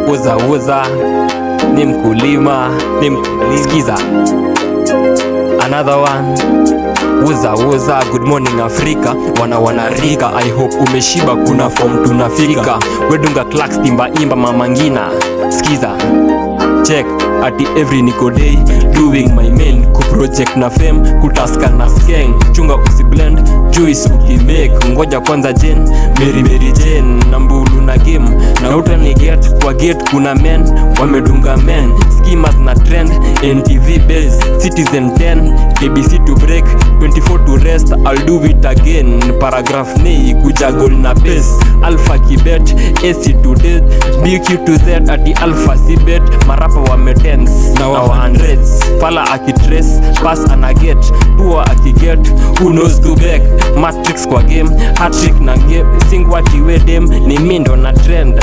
Uza ni mkulima, skiza another one. Uza good morning Africa, wanarika. I hope umeshiba, kuna form tunafika. Wedunga clacks timba imba mamangina, skiza check ati every niko day doing my main ku project na fame kutaska na skeng. Chunga usiblend juice ukimake, ngoja kwanza Jen Mary Jane na mbulu na game na utani get kwa gate. Kuna men wamedunga men schemas na trend NTV base Citizen 10 KBC to break 24 to rest. I'll do it again paragraph nei kuja goal na base Alpha Kibet AC to death BQ to Z ati Alpha Sibet. Marapa wametens na wa hundreds fala akitrace pass anaget poor akiget who knows to back matrix kwa game hat-trick na game sing what you wedem ni mindo na trend.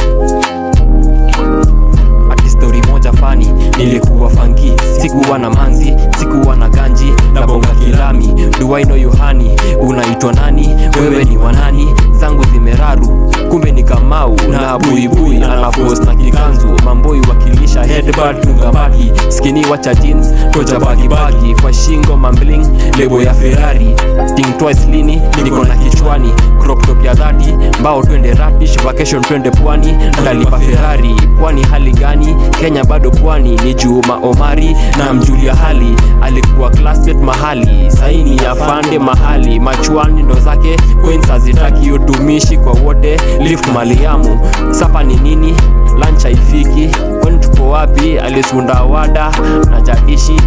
Ati story moja fani, nilikuwa fangi, sikuwa na manzi, sikuwa na ganji na bonga kilami. Do I know you honey, unaitwa nani, wewe ni wanani? Zangu zimeraru kumbe ni Kamau na buibui anapost na kikanzu. Mamboi wakilisha headband tungabaki skinny wacha jeans toja bagi kwa shingo mambling lebo ya Ferrari. Think twice lini niko na kichwani crop top ya 30 mbao twende radish vacation twende pwani ndalipa Ferrari. Pwani hali gani? Kenya bado pwani. Ni Juma Omari na mjulia hali alikuwa classmate mahali saini ya fande mahali machuani ndo zake coins hazitaki utumishi kwa wote lift Maliamu. Sapa ni nini? Lunch haifiki. Kwani tuko wapi? Alisunda wada na jadishi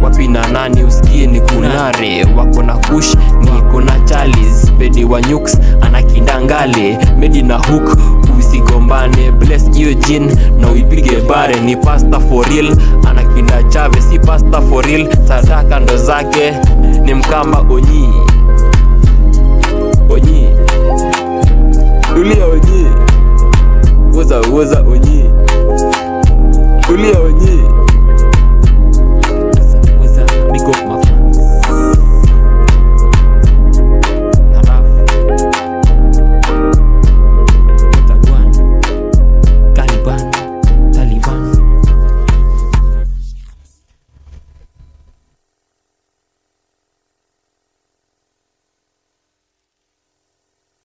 wapi na nani? Usikie ni kunare wako na kush niko na Charles bedi wa Nyux anakindangale medi na hook usigombane bless you jin na uipige bare. Ni pasta for real anakinda chave si pasta for real. Sadaka ndo zake ni Mkamba Onyi.